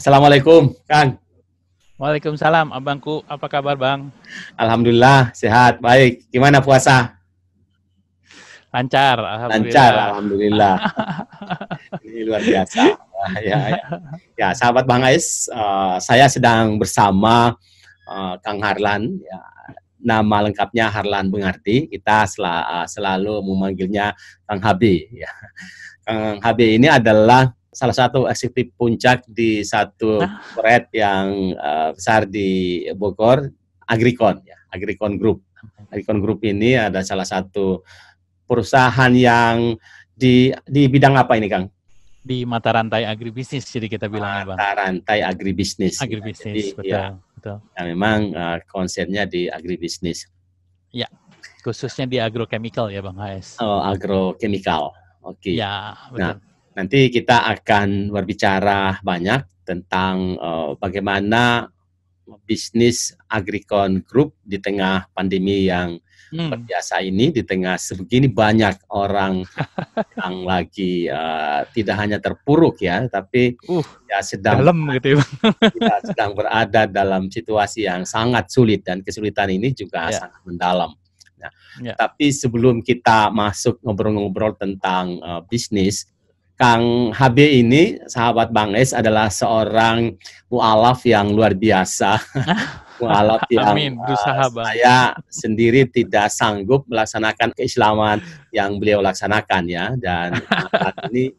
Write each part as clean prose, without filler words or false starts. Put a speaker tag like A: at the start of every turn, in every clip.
A: Assalamualaikum, Kang.
B: Waalaikumsalam, abangku. Apa kabar, Bang?
A: Alhamdulillah, sehat, baik. Gimana puasa?
B: Lancar,
A: Lancar,
B: alhamdulillah.
A: alhamdulillah. Ini luar biasa. Ya, sahabat Bang Ais, saya sedang bersama Kang Harlan. Ya, nama lengkapnya Harlan Bengarti. Kita selalu memanggilnya Kang Habi. Ya. Kang Habi ini adalah salah satu eksekutif puncak di satu corporate yang besar di Bogor, Agricon, ya, Agricon Group. Agricon Group ini ada salah satu perusahaan yang di bidang apa ini, Kang?
B: Di mata rantai agribisnis, jadi kita bilangnya, Bang.
A: Mata rantai agribisnis.
B: Agribisnis,
A: Ya. Jadi,
B: betul.
A: Ya, memang konsepnya di agribisnis.
B: Ya, khususnya di agrochemical ya, Bang Ais.
A: Oh, agrochemical. Oke.
B: Ya, betul.
A: Nah, nanti kita akan berbicara banyak tentang bagaimana bisnis Agricon Group di tengah pandemi yang biasa ini, di tengah sebegini banyak orang yang lagi tidak hanya terpuruk ya, tapi ya sedang
B: dalam gitu ya,
A: sedang berada dalam situasi yang sangat sulit, dan kesulitan ini juga sangat mendalam. Nah, tapi sebelum kita masuk ngobrol-ngobrol tentang bisnis, Kang HB ini, sahabat Bang Ais, adalah seorang mu'alaf yang luar biasa. Mu'alaf yang saya sendiri tidak sanggup melaksanakan keislaman yang beliau laksanakan ya. Dan saat ini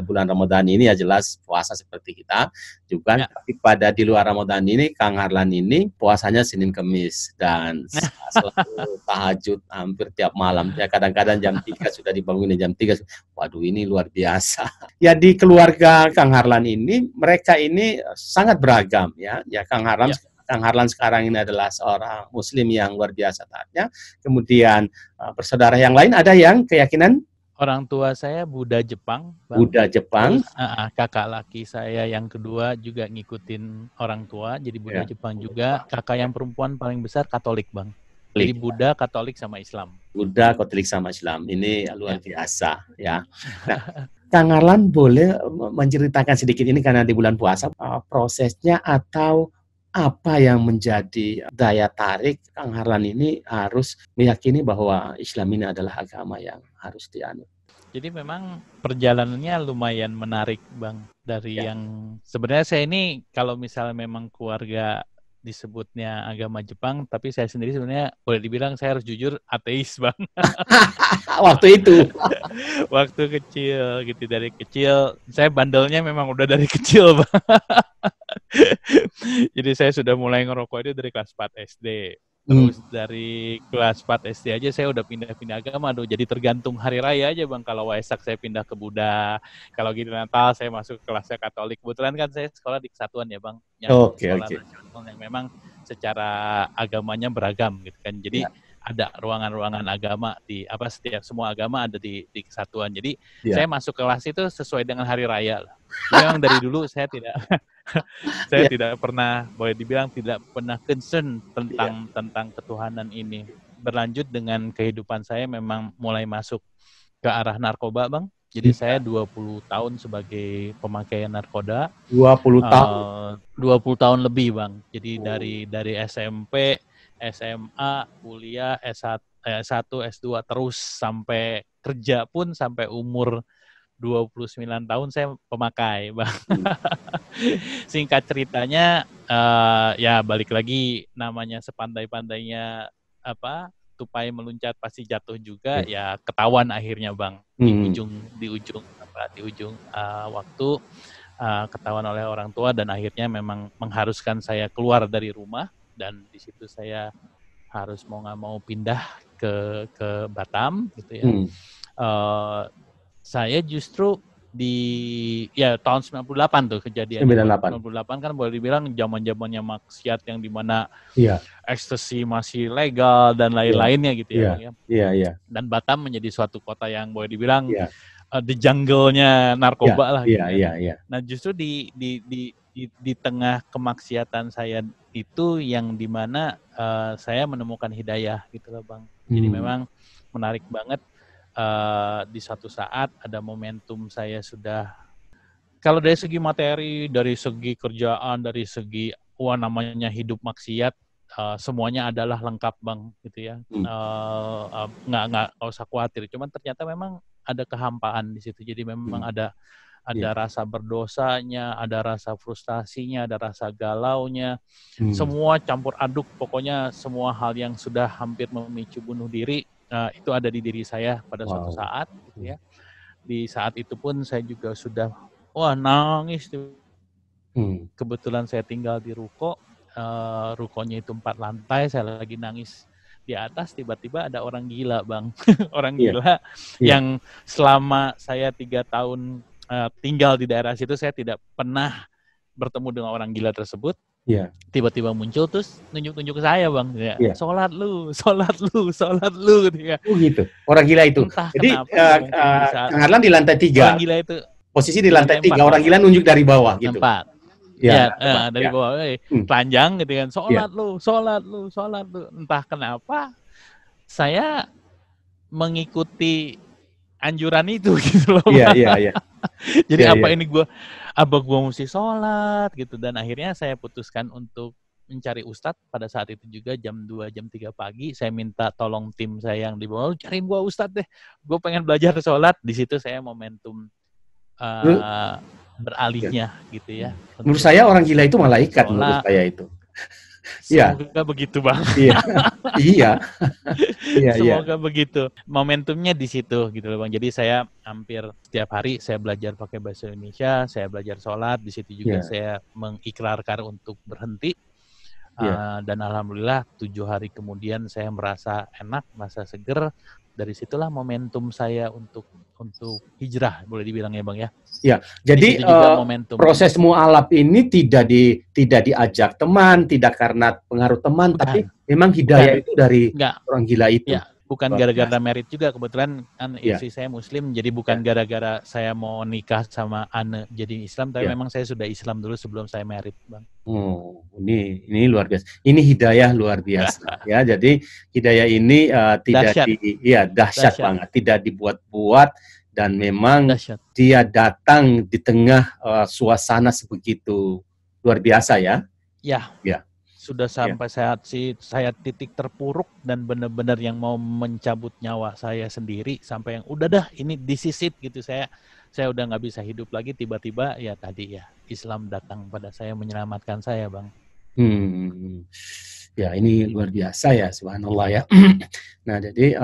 A: bulan Ramadan ini ya jelas puasa seperti kita juga, tapi pada di luar Ramadan ini Kang Harlan ini puasanya Senin Kemis dan selalu tahajud hampir tiap malam. Ya kadang-kadang jam 3 sudah dibangunin jam 3. Waduh, ini luar biasa. Ya di keluarga Kang Harlan ini, mereka ini sangat beragam ya. Ya Kang Harlan sekarang ini adalah seorang muslim yang luar biasa taatnya. Kemudian bersaudara yang lain ada yang keyakinan
B: orang tua saya Buddha Jepang, Bang.
A: Buddha Jepang.
B: Terus, kakak laki saya yang kedua juga ngikutin orang tua, jadi Buddha Jepang juga. Kakak yang perempuan paling besar Katolik, Bang. Jadi Buddha, Katolik sama Islam.
A: Buddha, Katolik sama Islam. Ini luar biasa ya. Nah, Kang Harlan boleh menceritakan sedikit ini karena di bulan puasa prosesnya atau apa yang menjadi daya tarik Kang Harlan ini harus meyakini bahwa Islam ini adalah agama yang harus dianut.
B: Jadi memang perjalanannya lumayan menarik, Bang. Dari yang sebenarnya saya ini kalau misalnya memang keluarga disebutnya agama Jepang, tapi saya sendiri sebenarnya boleh dibilang saya harus jujur ateis, Bang.
A: Waktu itu.
B: Waktu kecil gitu, dari kecil saya bandelnya memang udah dari kecil, Bang. Jadi saya sudah mulai ngerokok itu dari kelas 4 SD. Terus dari kelas 4 SD aja saya udah pindah-pindah agama. Jadi tergantung hari raya aja, Bang. Kalau Waisak saya pindah ke Buddha. Kalau gitu Natal saya masuk ke kelasnya Katolik. Kebetulan kan saya sekolah di Kesatuan ya, Bang. Yang sekolah nasional yang memang secara agamanya beragam gitu kan. Jadi ada ruangan-ruangan agama di setiap semua agama ada di Kesatuan. Jadi saya masuk kelas itu sesuai dengan hari raya lah. Memang dari dulu saya tidak pernah, boleh dibilang tidak pernah concern tentang ketuhanan ini. Berlanjut dengan kehidupan saya memang mulai masuk ke arah narkoba, Bang. Jadi saya 20 tahun sebagai pemakai narkoba.
A: 20 tahun?
B: 20 tahun lebih, Bang. Jadi dari SMP, SMA, kuliah, S1, S2, terus sampai kerja pun sampai umur 29 tahun saya pemakai, Bang. Singkat ceritanya, ya balik lagi, namanya sepandai-pandainya tupai meluncat pasti jatuh juga, ya ketahuan akhirnya, Bang. Di ujung waktu ketahuan oleh orang tua, dan akhirnya memang mengharuskan saya keluar dari rumah, dan di situ saya harus mau nggak mau pindah ke Batam gitu ya. Saya justru tahun 98 tuh kejadiannya. 98 kan boleh dibilang zaman-zamannya maksiat yang dimana ekstasi masih legal dan lain-lainnya gitu ya, Bang ya.
A: Iya.
B: Dan Batam menjadi suatu kota yang boleh dibilang the jungle-nya narkoba lah gitu.
A: Iya.
B: Nah, justru di tengah kemaksiatan saya itu yang dimana saya menemukan hidayah gitu loh, Bang. Jadi memang menarik banget. Di suatu saat ada momentum saya sudah Kalau dari segi materi, dari segi kerjaan, dari segi namanya hidup maksiat, semuanya adalah lengkap Bang, gitu ya. Nggak usah khawatir. Cuman ternyata memang ada kehampaan di situ. Jadi memang ada rasa berdosanya, ada rasa frustasinya, ada rasa galaunya. Semua campur aduk, pokoknya semua hal yang sudah hampir memicu bunuh diri, itu ada di diri saya pada suatu saat, gitu ya. Di saat itu pun saya juga sudah nangis tuh. Kebetulan saya tinggal di ruko, rukonya itu 4 lantai, saya lagi nangis di atas, tiba-tiba ada orang gila Bang. Orang gila yang selama saya 3 tahun tinggal di daerah situ, saya tidak pernah bertemu dengan orang gila tersebut. Tiba-tiba muncul terus nunjuk-nunjuk ke saya Bang, ya. Sholat lu gitu ya.
A: Oh gitu, orang gila itu.
B: Entah
A: jadi
B: Kang
A: Harlan di lantai 3.
B: Orang gila itu
A: posisi di lantai 3, orang gila nunjuk dari bawah gitu.
B: Dari bawah, telanjang gitu kan, sholat lu. Entah kenapa saya mengikuti anjuran itu gitu loh. Jadi ini gue mesti sholat gitu, dan akhirnya saya putuskan untuk mencari ustadz. Pada saat itu juga jam 2, jam 3 pagi, saya minta tolong tim saya yang di bawah, cariin gue ustadz deh, gue pengen belajar sholat. Di situ saya momentum beralihnya gitu ya.
A: Menurut saya orang gila itu malaikat menurut saya itu.
B: Semoga begitu Bang. Semoga begitu. Momentumnya di situ gitu loh Bang. Jadi saya hampir setiap hari saya belajar pakai bahasa Indonesia, saya belajar sholat. Di situ juga saya mengikrarkan untuk berhenti. Dan alhamdulillah 7 hari kemudian saya merasa enak, merasa seger. Dari situlah momentum saya untuk hijrah, boleh dibilang ya Bang ya.
A: Jadi proses mu'alaf ini tidak diajak teman, tidak karena pengaruh teman, tapi memang hidayah itu dari orang gila itu.
B: Bukan gara-gara merit juga, kebetulan kan istri saya Muslim, jadi bukan gara-gara saya mau nikah sama Ane jadi Islam, tapi memang saya sudah Islam dulu sebelum saya merit Bang.
A: Oh, ini luar biasa. Ini hidayah luar biasa ya. Jadi hidayah ini dahsyat banget, tidak dibuat-buat, dan memang dia datang di tengah suasana sebegitu luar biasa ya. Sudah sampai saya titik terpuruk dan benar-benar yang mau mencabut nyawa saya sendiri, sampai yang udah dah ini disisit gitu, saya udah nggak bisa hidup lagi. Tiba-tiba Islam datang pada saya, menyelamatkan saya Bang. Ini luar biasa ya, subhanallah ya. Nah jadi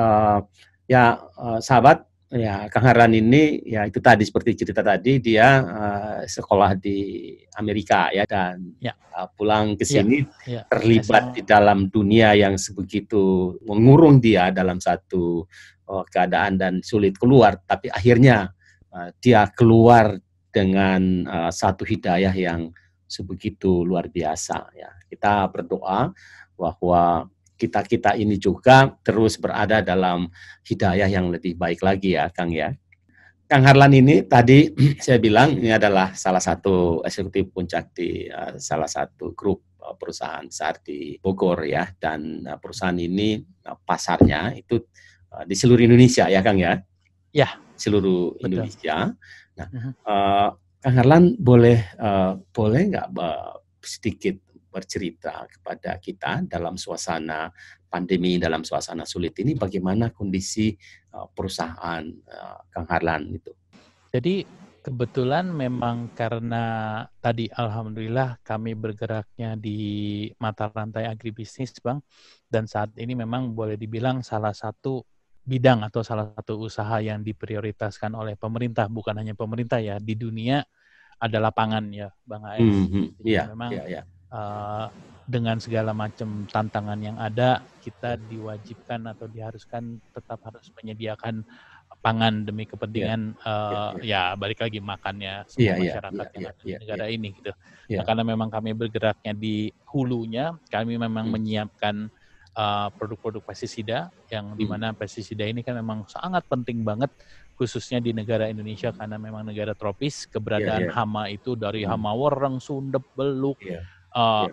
A: sahabat, Kang Harlan ini itu tadi seperti cerita tadi, dia sekolah di Amerika ya, dan pulang ke sini terlibat di dalam dunia yang sebegitu mengurung dia dalam satu keadaan dan sulit keluar, tapi akhirnya dia keluar dengan satu hidayah yang sebegitu luar biasa ya. Kita berdoa bahwa kita ini juga terus berada dalam hidayah yang lebih baik lagi ya, Kang ya. Kang Harlan ini tadi saya bilang ini adalah salah satu eksekutif puncak di salah satu grup perusahaan besar di Bogor ya, dan perusahaan ini pasarnya itu di seluruh Indonesia ya, Kang ya. Seluruh Indonesia. Nah, Kang Harlan boleh nggak sedikit bercerita kepada kita dalam suasana pandemi, dalam suasana sulit ini, bagaimana kondisi perusahaan Kang Harlan itu?
B: Jadi kebetulan memang karena tadi alhamdulillah kami bergeraknya di mata rantai agribisnis Bang, dan saat ini memang boleh dibilang salah satu bidang atau salah satu usaha yang diprioritaskan oleh pemerintah, bukan hanya pemerintah ya, di dunia adalah pangan ya Bang AS. Memang dengan segala macam tantangan yang ada, kita diwajibkan atau diharuskan tetap harus menyediakan pangan demi kepentingan balik lagi makannya semua masyarakat yang ada di negara ini gitu. Nah, karena memang kami bergeraknya di hulunya, kami memang menyiapkan produk-produk pestisida yang dimana pestisida ini kan memang sangat penting banget, khususnya di negara Indonesia karena memang negara tropis. Keberadaan hama itu dari hama wereng, sundep, beluk,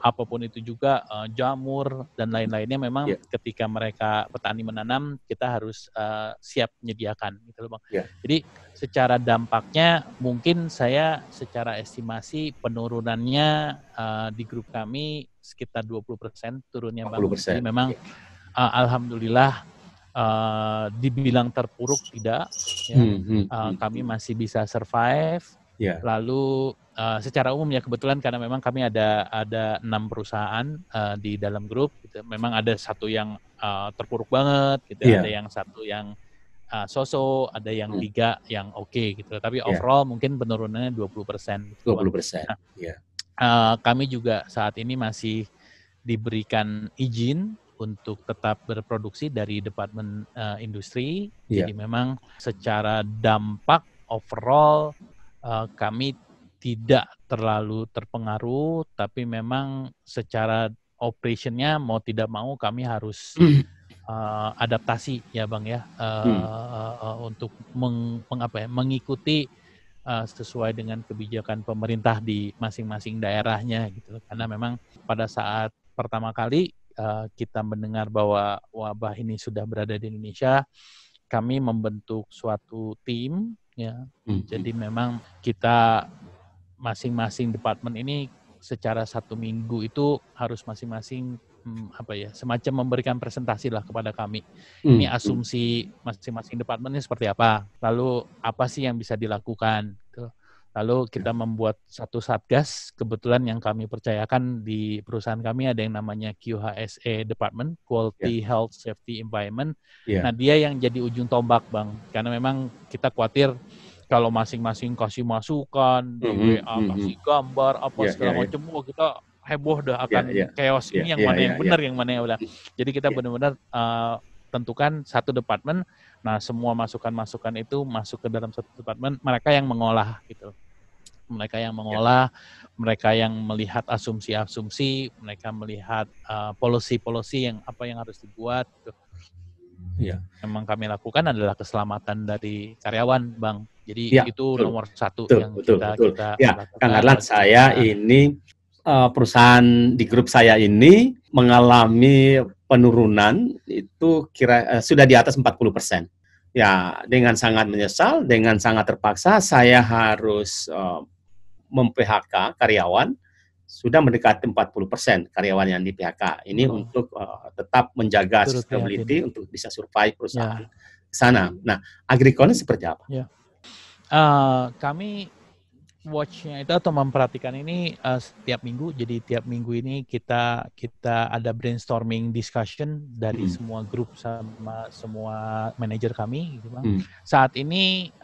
B: apapun itu juga jamur dan lain-lainnya memang ketika mereka petani menanam kita harus siap menyediakan gitu loh Bang. Jadi secara dampaknya mungkin saya secara estimasi penurunannya di grup kami sekitar 20% turunnya Bang. Jadi memang alhamdulillah dibilang terpuruk tidak ya. Kami masih bisa survive. Lalu secara umum ya kebetulan karena memang kami ada 6 perusahaan di dalam grup gitu. Memang ada satu yang terpuruk banget gitu, ada yang satu yang so-so, ada yang 3 yang oke gitu. Tapi overall mungkin penurunannya 20%.
A: 20%.
B: Kami juga saat ini masih diberikan izin untuk tetap berproduksi dari Departemen Industri. Jadi memang secara dampak overall kami tidak terlalu terpengaruh, tapi memang secara operationnya mau tidak mau kami harus adaptasi ya Bang ya, untuk mengikuti sesuai dengan kebijakan pemerintah di masing-masing daerahnya gitu. Karena memang pada saat pertama kali kita mendengar bahwa wabah ini sudah berada di Indonesia, kami membentuk suatu tim ya. Jadi memang kita masing-masing departemen ini secara 1 minggu itu harus masing-masing semacam memberikan presentasi lah kepada kami. Ini asumsi masing-masing departemen ini seperti apa, lalu apa sih yang bisa dilakukan gitu. Lalu kita membuat satu satgas, kebetulan yang kami percayakan di perusahaan kami ada yang namanya QHSE Department, Quality Health Safety Environment. Nah dia yang jadi ujung tombak Bang, karena memang kita khawatir kalau masing-masing kasih masukan, di WA kasih gambar, apa segala macam, kita heboh dah akan chaos ini yang mana yang benar, yang mana yang udah. Jadi kita benar-benar tentukan satu departemen, nah semua masukan-masukan itu masuk ke dalam satu departemen, mereka yang mengolah gitu. Mereka yang mengolah, mereka yang melihat asumsi-asumsi, mereka melihat policy-policy yang apa yang harus dibuat. Gitu. Memang kami lakukan adalah keselamatan dari karyawan, Bang. Jadi itu nomor satu yang kita lakukan.
A: Kang Arlan, saya ini perusahaan di grup saya ini mengalami penurunan itu sudah di atas 40%. Ya, dengan sangat menyesal, dengan sangat terpaksa saya harus mem-PHK karyawan, sudah mendekati 40% karyawan yang di PHK. Ini untuk tetap menjaga sustainability untuk bisa survive perusahaan di sana. Nah, Agricon seperti apa?
B: Kami watch-nya itu atau memperhatikan ini setiap minggu. Jadi tiap minggu ini kita ada brainstorming discussion dari semua grup sama semua manajer kami gitu Bang. Saat ini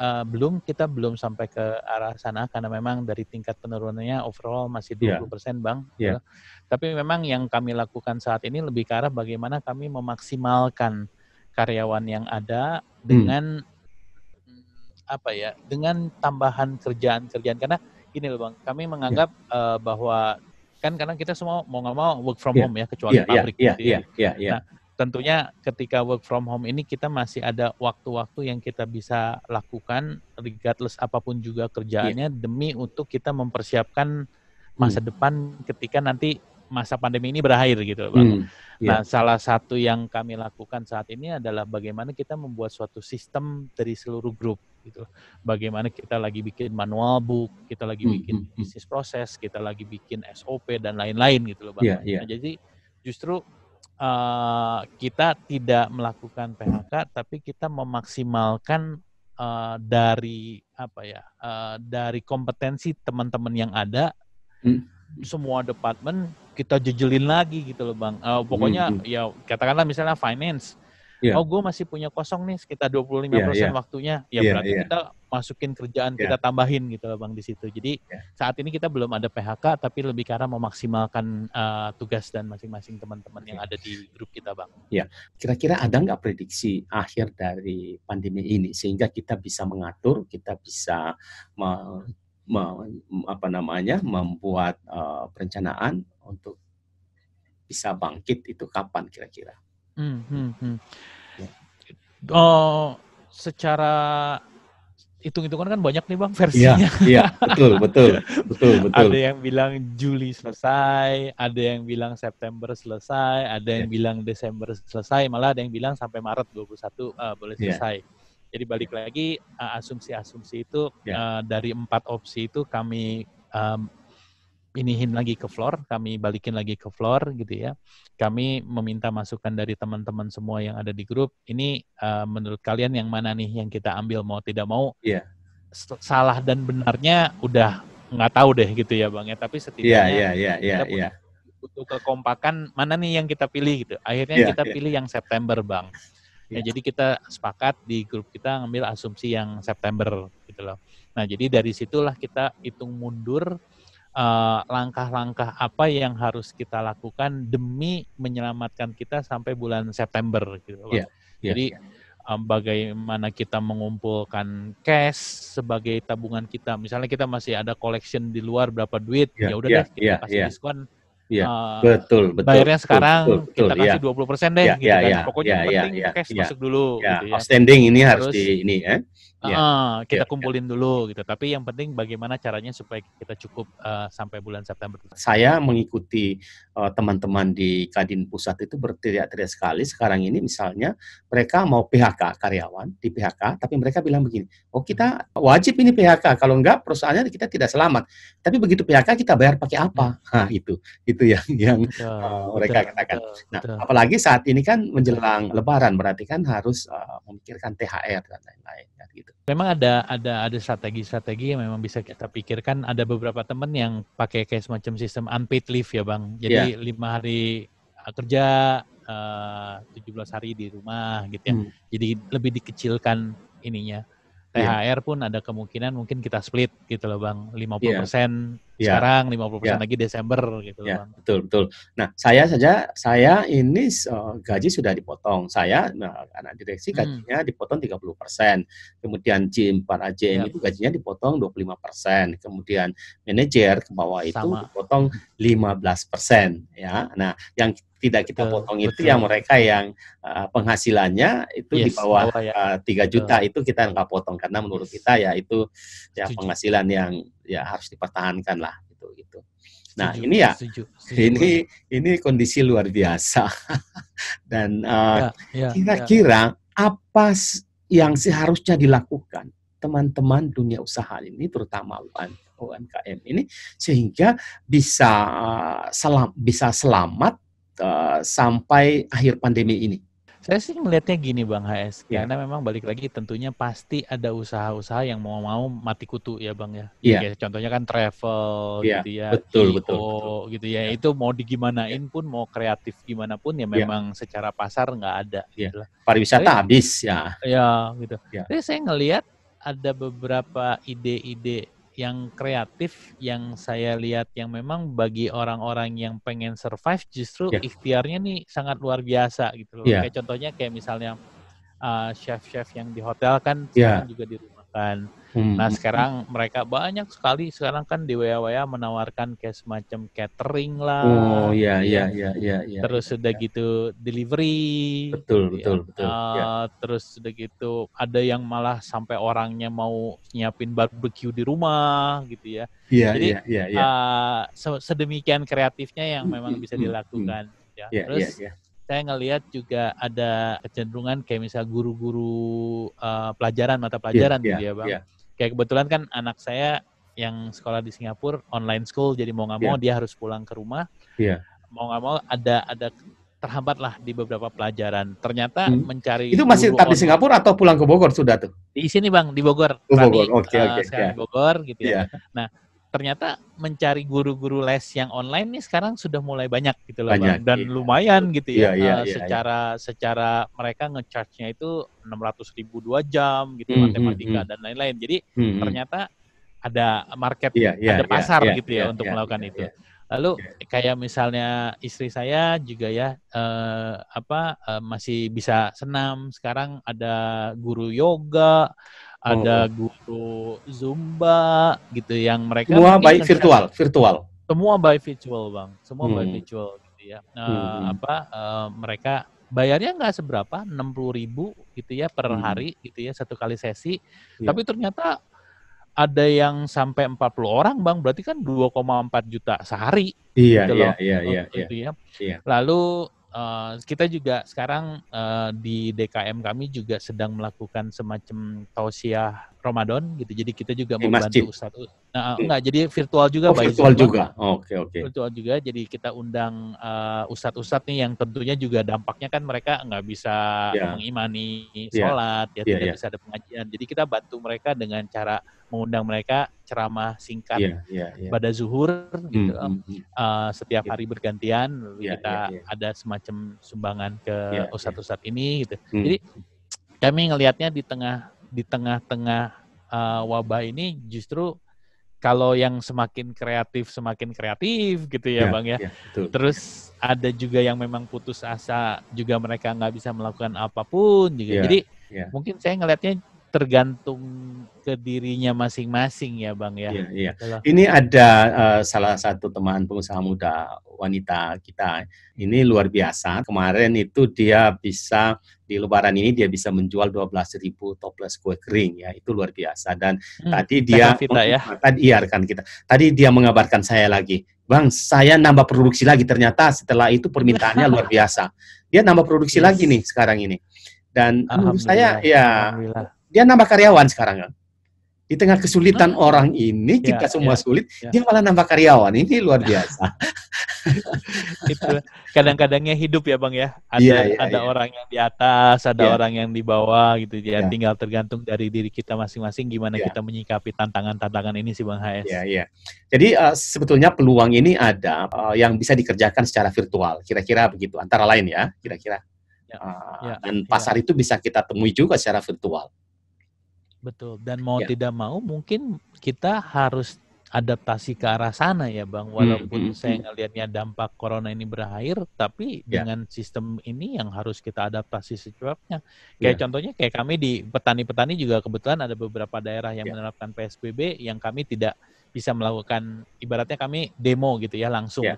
B: kita belum sampai ke arah sana karena memang dari tingkat penurunannya overall masih 20% Bang. Tapi memang yang kami lakukan saat ini lebih ke arah bagaimana kami memaksimalkan karyawan yang ada dengan dengan tambahan kerjaan-kerjaan. Karena gini loh Bang, kami menganggap bahwa kan karena kita semua mau nggak mau work from home ya, kecuali pabrik gitu ya. Nah, tentunya ketika work from home ini kita masih ada waktu-waktu yang kita bisa lakukan regardless apapun juga kerjaannya demi untuk kita mempersiapkan masa depan ketika nanti masa pandemi ini berakhir gitu Bang. Nah, salah satu yang kami lakukan saat ini adalah bagaimana kita membuat suatu sistem dari seluruh grup gitu. Bagaimana kita lagi bikin manual book, kita lagi bikin bisnis proses, kita lagi bikin SOP dan lain-lain gitu loh Bang. Nah, jadi justru kita tidak melakukan PHK tapi kita memaksimalkan dari dari kompetensi teman-teman yang ada. Semua departemen kita jejelin lagi gitu loh Bang. Pokoknya ya katakanlah misalnya finance. Gue masih punya kosong nih sekitar 25% waktunya. Ya berarti kita masukin kerjaan, kita tambahin gitu loh Bang di situ. Jadi saat ini kita belum ada PHK tapi lebih karena memaksimalkan tugas dan masing-masing teman-teman yang ada di grup kita Bang.
A: Ya, kira-kira ada nggak prediksi akhir dari pandemi ini sehingga kita bisa mengatur, kita bisa membuat perencanaan untuk bisa bangkit itu kapan kira-kira?
B: Secara hitung-hitungan kan banyak nih Bang
A: Iya,
B: versinya.
A: iya, betul.
B: Ada yang bilang Juli selesai, ada yang bilang September selesai, ada yang
A: Iya,
B: bilang Desember selesai, malah ada yang bilang sampai Maret 21 boleh
A: iya,
B: selesai. Jadi balik lagi asumsi-asumsi itu
A: iya,
B: dari 4 opsi itu kami inihin lagi ke floor, kami balikin lagi ke floor gitu ya. Kami meminta masukan dari teman-teman semua yang ada di grup. Ini menurut kalian yang mana nih yang kita ambil, mau tidak mau
A: iya,
B: salah dan benarnya udah nggak tahu deh gitu ya Bang ya. Tapi setidaknya kita
A: iya,
B: butuh kekompakan mana nih yang kita pilih gitu. Akhirnya
A: iya,
B: kita
A: iya,
B: pilih yang September Bang. Ya,
A: iya,
B: jadi kita sepakat di grup kita ngambil asumsi yang September gitu loh. Nah jadi dari situlah kita hitung mundur langkah-langkah apa yang harus kita lakukan demi menyelamatkan kita sampai bulan September gitu Bang.
A: iya, iya,
B: Jadi bagaimana kita mengumpulkan cash sebagai tabungan kita. Misalnya kita masih ada collection di luar berapa duit,
A: iya,
B: ya udah
A: iya,
B: deh kita
A: iya,
B: kasih
A: iya,
B: diskon.
A: iya, betul,
B: Bayarnya sekarang kita
A: iya,
B: kasih 20% deh
A: iya,
B: gitu kan.
A: iya,
B: Pokoknya
A: iya,
B: yang
A: iya,
B: penting
A: iya,
B: cash
A: iya,
B: masuk dulu
A: iya,
B: gitu ya.
A: outstanding ini harus
B: Terus
A: iya, iya,
B: kita
A: iya.
B: kumpulin dulu gitu. Tapi yang penting bagaimana caranya supaya kita cukup sampai bulan September.
A: Saya mengikuti teman-teman di Kadin Pusat itu berteriak-teriak sekali sekarang ini misalnya mereka mau PHK karyawan di PHK, tapi mereka bilang begini, oh kita wajib ini PHK, kalau enggak perusahaannya kita tidak selamat. Tapi begitu PHK kita bayar pakai apa? Nah itu yang mereka katakan. Nah apalagi saat ini kan menjelang Lebaran, berarti kan harus memikirkan THR dan lain-lain kan gitu.
B: Memang ada strategi-strategi yang memang bisa kita pikirkan. Ada beberapa teman yang pakai kayak semacam sistem unpaid leave ya Bang. Jadi 5 hari kerja, 17 hari di rumah gitu ya. Jadi lebih dikecilkan ininya. THR pun ada kemungkinan mungkin kita split gitu loh Bang. 50% sekarang, 50% lagi Desember gitu loh Bang.
A: Betul. Nah, saya ini gaji sudah dipotong. Anak direksi gajinya dipotong 30%. Kemudian para JM itu gajinya dipotong 25%. Kemudian manajer ke bawah itu dipotong 15%. Ya. Nah, yang tidak kita potong itu yang mereka yang penghasilannya itu di bawah 3 juta itu kita nggak potong karena menurut kita ya itu ya penghasilan yang ya harus dipertahankan lah gitu. Nah ini ya ini kondisi luar biasa dan kira-kira apa yang seharusnya dilakukan teman-teman dunia usaha ini terutama UMKM ini sehingga bisa selamat sampai akhir pandemi ini.
B: Saya sih melihatnya gini Bang HS, karena memang balik lagi tentunya pasti ada usaha-usaha yang mau mati kutu ya Bang ya. Kayak contohnya kan travel gitu ya,
A: betul.
B: gitu ya. Itu mau digimanain pun, mau kreatif gimana pun ya memang secara pasar nggak ada. Gitu lah.
A: Pariwisata habis ya.
B: Ya gitu. Jadi saya ngelihat ada beberapa ide-ide yang kreatif yang saya lihat yang memang bagi orang-orang yang pengen survive justru ikhtiarnya nih sangat luar biasa gitu loh. Kayak contohnya kayak misalnya chef-chef yang di hotel kan sekarang juga dirumahkan. Nah sekarang mereka banyak sekali sekarang kan di WA menawarkan kayak semacam catering lah. Terus sudah gitu delivery.
A: Betul.
B: Terus sudah gitu ada yang malah sampai orangnya mau nyiapin barbecue di rumah gitu ya. Jadi sedemikian kreatifnya yang memang bisa dilakukan. Terus saya ngelihat juga ada kecenderungan kayak misal guru-guru mata pelajaran gitu ya Bang. Kayak kebetulan kan anak saya yang sekolah di Singapura online school, jadi mau nggak mau dia harus pulang ke rumah. Mau nggak mau ada terhambat lah di beberapa pelajaran. Ternyata mencari
A: itu masih tetap di Singapura atau pulang ke Bogor sudah tuh?
B: Di sini Bang, di Bogor. Sekarang di Bogor gitu ya. Nah ternyata mencari guru-guru les yang online nih sekarang sudah mulai banyak gitu loh Bang. Dan lumayan gitu ya. Secara mereka nge-charge-nya itu 600.000 2 jam gitu matematika dan lain-lain. Jadi ternyata ada market, ada pasar gitu ya untuk melakukan itu. Lalu kayak misalnya istri saya juga ya masih bisa senam. Sekarang ada guru yoga, ada guru Zumba gitu yang mereka
A: semua by virtual.
B: Semua by virtual Bang, semua by virtual gitu ya. Mereka bayarnya nggak seberapa, 60.000 gitu ya per hari gitu ya, 1 kali sesi. Tapi ternyata ada yang sampai 40 orang Bang, berarti kan 2,4 juta sehari gitu loh. Gitu ya. Lalu kita juga sekarang di DKM kami juga sedang melakukan semacam tausiah Ramadan gitu. Jadi kita juga membantu ustadz. Enggak, jadi virtual juga by
A: virtual
B: Zoom.
A: juga. Oke.
B: Virtual juga. Jadi kita undang ustadz-ustadz nih yang tentunya juga dampaknya kan mereka nggak bisa mengimani sholat, ya tidak bisa ada pengajian. Jadi kita bantu mereka dengan cara mengundang mereka ceramah singkat pada zuhur gitu. Setiap hari bergantian, lalu kita ada semacam sumbangan ke ustadz-ustadz ini gitu. Jadi kami ngelihatnya di tengah-tengah wabah ini justru kalau yang semakin kreatif gitu ya Bang ya.
A: Betul.
B: Terus ada juga yang memang putus asa juga mereka nggak bisa melakukan apapun juga. Jadi mungkin saya ngelihatnya tergantung ke dirinya masing-masing ya Bang ya.
A: Iya. Ini ada salah satu teman pengusaha muda wanita kita. Ini luar biasa. Kemarin itu dia bisa di Lebaran ini dia bisa menjual 12.000 toples kue kering ya. Itu luar biasa. Dan tadi dia tadi dia mengabarkan saya lagi, Bang, saya nambah produksi lagi. Ternyata setelah itu permintaannya luar biasa. Dia nambah produksi lagi nih sekarang ini. Dan menurut saya dia nambah karyawan sekarang kan. Di tengah kesulitan orang ini, kita semua sulit, dia malah nambah karyawan. Ini luar biasa.
B: Itu kadang-kadangnya hidup ya Bang ya. Ada orang yang di atas, ada orang yang di bawah gitu ya. Tinggal tergantung dari diri kita masing-masing gimana kita menyikapi tantangan-tantangan ini sih Bang HS.
A: Jadi sebetulnya peluang ini ada yang bisa dikerjakan secara virtual. Kira-kira begitu. Antara lain ya, kira-kira. Dan pasar itu bisa kita temui juga secara virtual.
B: Betul, dan mau tidak mau mungkin kita harus adaptasi ke arah sana ya Bang, walaupun saya ngelihatnya dampak corona ini berakhir, tapi dengan sistem ini yang harus kita adaptasi secepatnya. Kayak contohnya kayak kami di petani-petani juga kebetulan ada beberapa daerah yang menerapkan PSBB yang kami tidak bisa melakukan, ibaratnya kami demo gitu ya langsung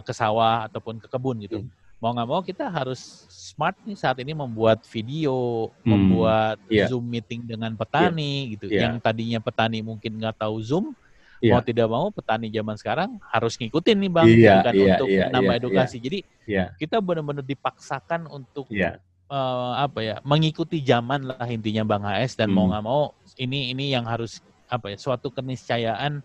B: ke sawah ataupun ke kebun gitu. Mau nggak mau kita harus smart nih saat ini membuat video, membuat Zoom meeting dengan petani gitu. Yang tadinya petani mungkin nggak tahu Zoom, mau tidak mau petani zaman sekarang harus ngikutin nih Bang, untuk menambah edukasi. Jadi kita benar-benar dipaksakan untuk mengikuti zaman lah intinya Bang HS, dan mau nggak mau ini yang harus suatu keniscayaan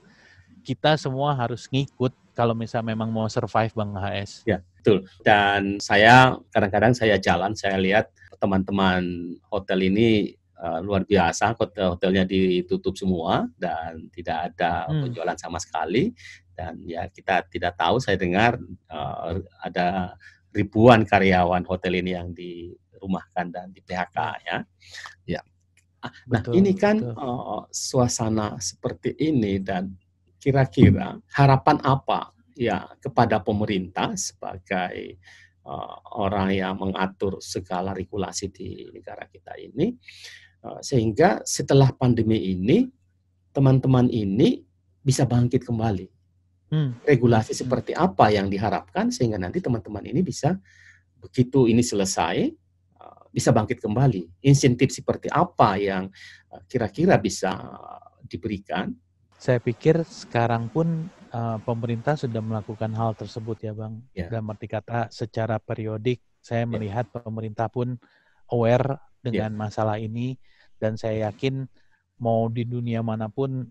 B: kita semua harus ngikut kalau misalnya memang mau survive Bang HS.
A: Betul. Dan saya kadang-kadang saya jalan, saya lihat teman-teman hotel ini luar biasa. Hotelnya ditutup semua dan tidak ada penjualan sama sekali. Dan ya kita tidak tahu, saya dengar ada ribuan karyawan hotel ini yang dirumahkan dan di PHK ya. Nah, ini kan suasana seperti ini, dan kira-kira harapan apa ya kepada pemerintah sebagai orang yang mengatur segala regulasi di negara kita ini, sehingga setelah pandemi ini teman-teman ini bisa bangkit kembali. Regulasi seperti apa yang diharapkan sehingga nanti teman-teman ini bisa, begitu ini selesai, bisa bangkit kembali. Insentif seperti apa yang kira-kira bisa diberikan?
B: Saya pikir sekarang pun pemerintah sudah melakukan hal tersebut ya Bang. Dalam arti kata secara periodik saya melihat pemerintah pun aware dengan masalah ini, dan saya yakin mau di dunia manapun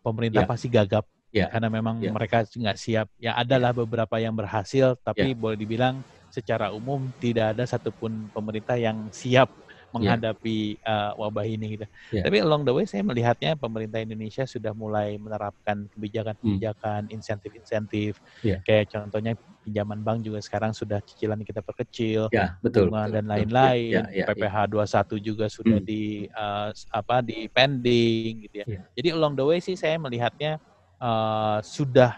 B: pemerintah pasti gagap karena memang mereka nggak siap. Ya adalah beberapa yang berhasil, tapi boleh dibilang secara umum tidak ada satupun pemerintah yang siap menghadapi wabah ini gitu. Tapi along the way saya melihatnya pemerintah Indonesia sudah mulai menerapkan kebijakan-kebijakan, insentif-insentif. Kayak contohnya pinjaman bank juga sekarang sudah cicilan kita perkecil, bunga dan lain-lain. PPh 21 juga sudah di pending gitu ya. Jadi along the way sih saya melihatnya sudah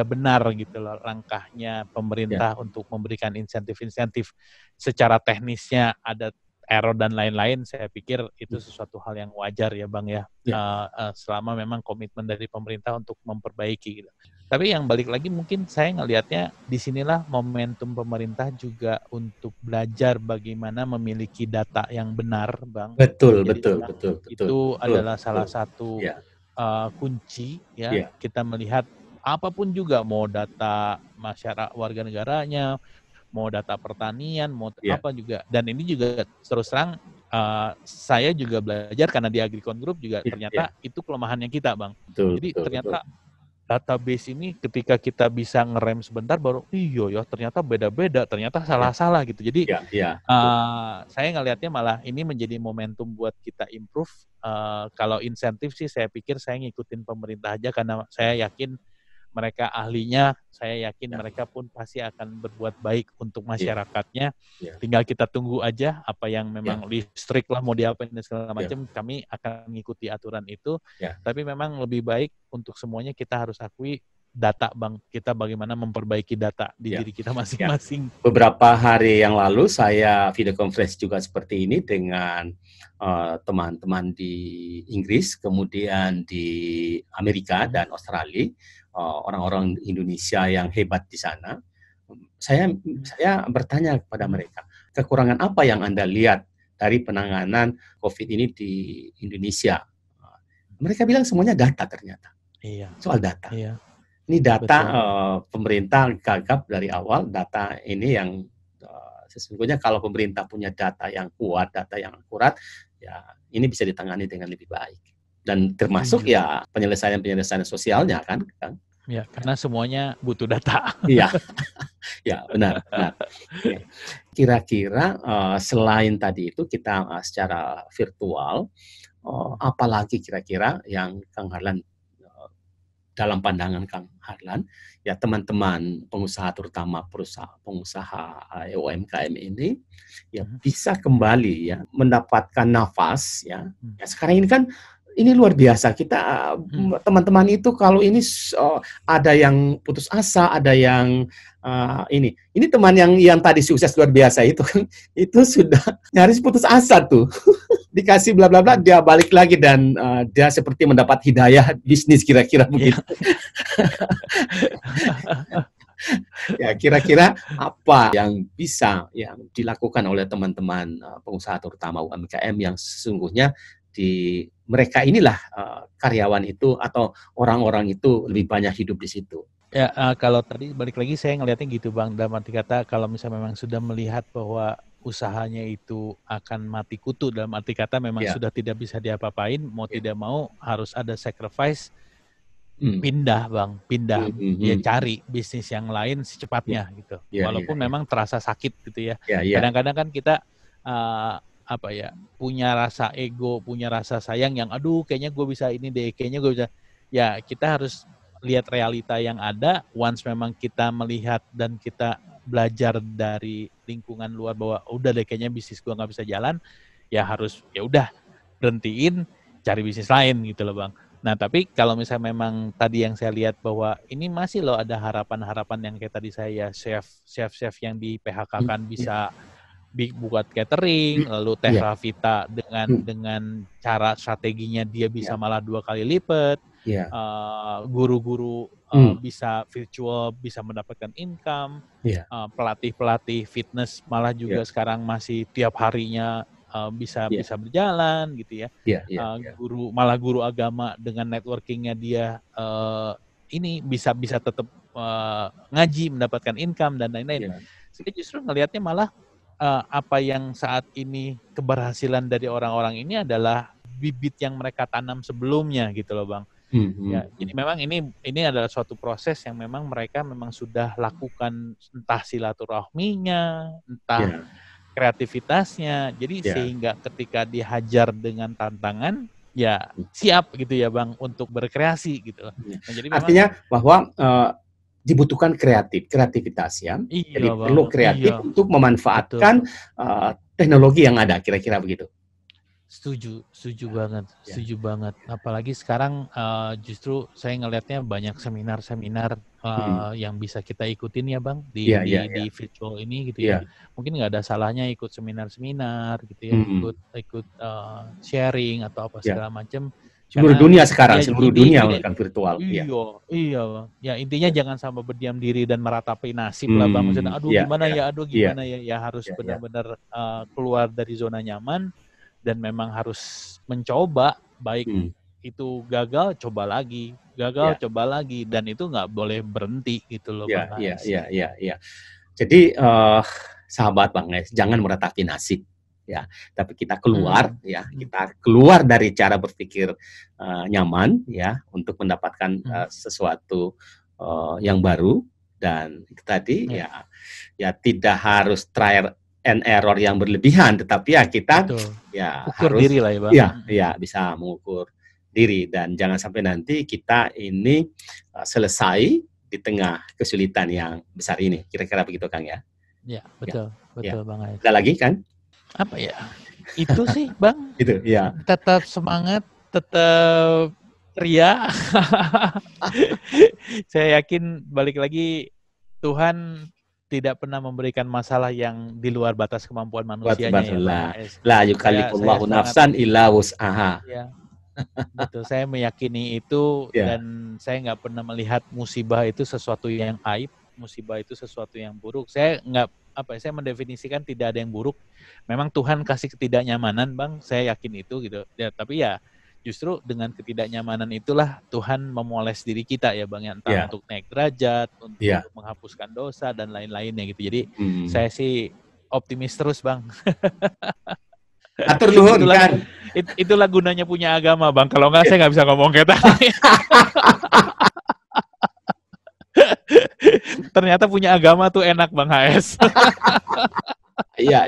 B: benar gitu loh langkahnya pemerintah untuk memberikan insentif-insentif. Secara teknisnya ada error dan lain-lain, saya pikir itu sesuatu hal yang wajar ya Bang ya, selama memang komitmen dari pemerintah untuk memperbaiki gitu. Tapi yang balik lagi mungkin saya ngelihatnya disinilah momentum pemerintah juga untuk belajar bagaimana memiliki data yang benar, Bang.
A: Betul,
B: Jadi
A: betul,
B: memang
A: betul, betul,
B: itu
A: betul,
B: adalah salah
A: betul.
B: satu
A: Ya,
B: kunci ya.
A: ya,
B: Kita melihat apapun juga, mau data masyarakat warga negaranya, mau data pertanian, mau
A: ya,
B: apa juga. Dan ini juga terus terang saya juga belajar karena di Agricon Group juga
A: ya, ya.
B: ternyata itu kelemahannya kita, Bang.
A: Betul,
B: Jadi
A: betul, betul.
B: ternyata database ini ketika kita bisa ngerem sebentar baru iya ya ternyata beda-beda, ternyata
A: Ya,
B: salah-salah gitu. Jadi
A: ya, ya, betul.
B: saya ngelihatnya malah ini menjadi momentum buat kita improve. Kalau insentif sih saya pikir saya ngikutin pemerintah aja karena saya yakin mereka ahlinya, saya yakin
A: Ya,
B: mereka pun pasti akan berbuat baik untuk
A: ya,
B: masyarakatnya.
A: ya,
B: Tinggal kita tunggu aja apa yang
A: ya,
B: memang listrik lah mau diapain dan segala
A: ya,
B: macam, kami akan mengikuti aturan itu.
A: ya,
B: Tapi memang lebih baik untuk semuanya kita harus akui data, Bang. Kita bagaimana memperbaiki data di
A: ya,
B: diri kita
A: ya.
B: masing-masing.
A: Beberapa hari yang lalu saya video conference juga seperti ini dengan teman-teman di Inggris, kemudian di Amerika dan Australia, orang-orang Indonesia yang hebat di sana. Saya bertanya kepada mereka, kekurangan apa yang Anda lihat dari penanganan COVID ini di Indonesia? Mereka bilang semuanya data ternyata,
B: Iya,
A: soal data.
B: iya,
A: Ini data
B: betul.
A: pemerintah gagap dari awal, data ini yang sesungguhnya kalau pemerintah punya data yang kuat, data yang akurat, ya ini bisa ditangani dengan lebih baik. Dan termasuk
B: Setuju.
A: ya penyelesaian-penyelesaian sosialnya kan.
B: Ya, karena semuanya butuh data.
A: Iya, ya benar, benar. Kira-kira selain tadi itu kita secara virtual, apalagi kira-kira yang Kang Harlan dalam pandangan Kang Harlan, ya teman-teman pengusaha terutama pengusaha UMKM ini ya bisa kembali ya mendapatkan nafas ya. Ya sekarang ini kan ini luar biasa kita teman-teman itu kalau ini ada yang putus asa, ada yang ini teman yang tadi sukses luar biasa itu kan itu sudah nyaris putus asa tuh. Dikasih bla bla bla dia balik lagi dan dia seperti mendapat hidayah bisnis kira-kira begitu. Ya kira-kira apa yang bisa yang dilakukan oleh teman-teman pengusaha terutama UMKM yang sesungguhnya di mereka inilah karyawan itu atau orang-orang itu lebih banyak hidup di situ.
B: Ya, kalau tadi balik lagi saya ngelihatnya gitu, Bang, dalam arti kata kalau misalnya memang sudah melihat bahwa usahanya itu akan mati kutu, dalam arti kata memang sudah tidak bisa diapa-apain, mau tidak mau harus ada sacrifice, pindah, Bang, pindah, ya cari bisnis yang lain secepatnya gitu. Walaupun memang terasa sakit gitu ya. Kadang-kadang kan kita punya rasa ego, punya rasa sayang yang aduh kayaknya gue bisa ini deh, kayaknya gue bisa. Ya kita harus lihat realita yang ada. Once memang kita melihat dan kita belajar dari lingkungan luar bahwa udah deh kayaknya bisnis gue nggak bisa jalan, ya harus ya udah berhentiin, cari bisnis lain gitu loh, Bang. Nah tapi kalau misalnya memang tadi yang saya lihat bahwa ini masih loh ada harapan-harapan yang kayak tadi saya chef yang di PHK kan bisa buat catering, lalu Teh Rafita dengan cara strateginya dia bisa malah 2 kali lipat. Guru-guru bisa virtual, bisa mendapatkan income. Pelatih-pelatih fitness malah juga sekarang masih tiap harinya bisa berjalan gitu ya. Guru agama dengan networkingnya dia ini bisa tetap ngaji, mendapatkan income dan lain-lain. Saya justru ngelihatnya malah apa yang saat ini keberhasilan dari orang-orang ini adalah bibit yang mereka tanam sebelumnya gitu loh, Bang. Ya, jadi memang ini adalah suatu proses yang memang mereka memang sudah lakukan, entah silaturahminya, entah kreativitasnya. Jadi sehingga ketika dihajar dengan tantangan, ya siap gitu ya, Bang, untuk berkreasi gitu.
A: Nah, jadi artinya memang, bahwa dibutuhkan kreativitas ya. Jadi perlu kreatif untuk memanfaatkan teknologi yang ada, kira-kira begitu.
B: Setuju banget. Apalagi sekarang justru saya ngelihatnya banyak seminar-seminar yang bisa kita ikutin ya, Bang, di virtual ini gitu ya. Mungkin nggak ada salahnya ikut seminar-seminar gitu ya, ikut sharing atau apa segala macam.
A: Seluruh dunia sekarang,
B: ya,
A: seluruh dunia melakukan virtual.
B: Iya, iya Bang. Ya intinya jangan sampai berdiam diri dan meratapi nasib lah Bang. Maksudnya, aduh gimana ya, aduh gimana ya. Ya harus benar-benar keluar dari zona nyaman dan memang harus mencoba. Baik itu gagal, coba lagi. Gagal, coba lagi. Dan itu nggak boleh berhenti gitu loh Bang.
A: Iya. Jadi sahabat Bang Es, jangan meratapi nasib. Ya, tapi kita keluar kita keluar dari cara berpikir nyaman ya untuk mendapatkan sesuatu yang baru, dan itu tadi ya tidak harus trial and error yang berlebihan, tetapi ya kita
B: ukur
A: harus
B: diri lah ya Bang.
A: Bisa mengukur diri, dan jangan sampai nanti kita ini selesai di tengah kesulitan yang besar ini. Kira-kira begitu Kang ya.
B: Ya, betul Bang Ais.
A: Ada lagi kan?
B: Apa ya? Itu sih Bang.
A: Itu ya.
B: Tetap semangat, tetap ria. Saya yakin balik lagi Tuhan tidak pernah memberikan masalah yang di luar batas kemampuan manusianya ya.
A: La yukallifullahu nafsan illa wus'aha.
B: Ya. Betul, saya meyakini itu dan saya nggak pernah melihat musibah itu sesuatu yang aib, musibah itu sesuatu yang buruk. Saya mendefinisikan tidak ada yang buruk. Memang Tuhan kasih ketidaknyamanan, Bang. Saya yakin itu gitu. Ya, tapi ya justru dengan ketidaknyamanan itulah Tuhan memoles diri kita ya, Bang. Entah untuk naik derajat, untuk menghapuskan dosa dan lain-lainnya gitu. Jadi saya sih optimis terus, Bang.
A: Atur nuhun kan.
B: Itulah gunanya punya agama, Bang. Kalau nggak saya nggak bisa ngomong kayak tadi. Ternyata punya agama tuh enak Bang HS.
A: Iya.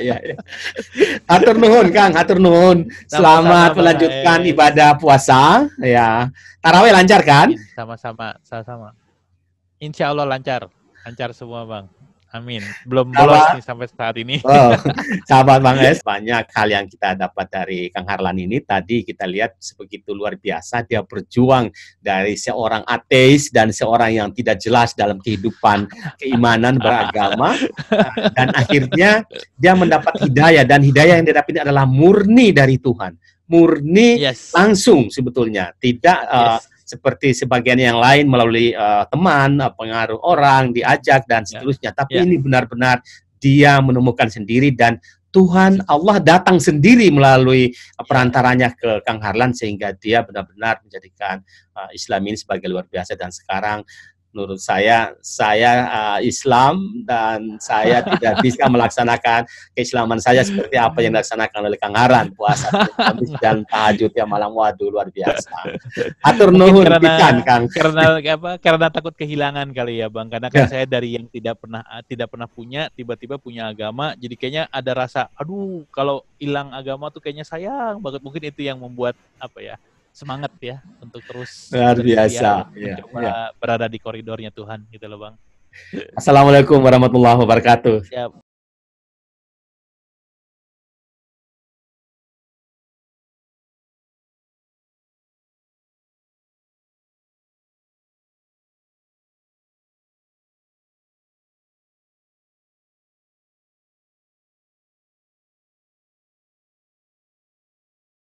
A: Atur nuhun Kang, atur nuhun. Selamat melanjutkan ibadah puasa. Ya. Tarawih lancar kan?
B: Sama-sama. Insya Allah lancar semua Bang. Amin. Belum nih sampai saat ini.
A: Sahabat Bang Es, banyak hal yang kita dapat dari Kang Harlan ini. Tadi kita lihat sebegitu luar biasa dia berjuang dari seorang ateis dan seorang yang tidak jelas dalam kehidupan keimanan beragama, dan akhirnya dia mendapat hidayah, dan hidayah yang dia dapat adalah murni dari Tuhan, murni langsung sebetulnya, tidak seperti sebagian yang lain melalui teman, pengaruh orang, diajak, dan seterusnya. Tapi ini benar-benar dia menemukan sendiri, dan Tuhan Allah datang sendiri melalui perantaranya ke Kang Harlan, sehingga dia benar-benar menjadikan Islam ini sebagai luar biasa. Dan sekarang menurut saya Islam, dan saya tidak bisa melaksanakan keislaman saya seperti apa yang dilaksanakan oleh Kang Harlan, puasa dan tahajud yang malam, waduh luar biasa. Atur nuhun pisan Kang.
B: Karena takut kehilangan kali ya Bang, karena kan saya dari yang tidak pernah punya, tiba-tiba punya agama, jadi kayaknya ada rasa aduh kalau hilang agama tuh kayaknya sayang banget. Mungkin itu yang membuat semangat ya untuk terus
A: luar biasa
B: berada di koridornya Tuhan gitu loh Bang.
A: Assalamualaikum warahmatullahi wabarakatuh.
B: Siap.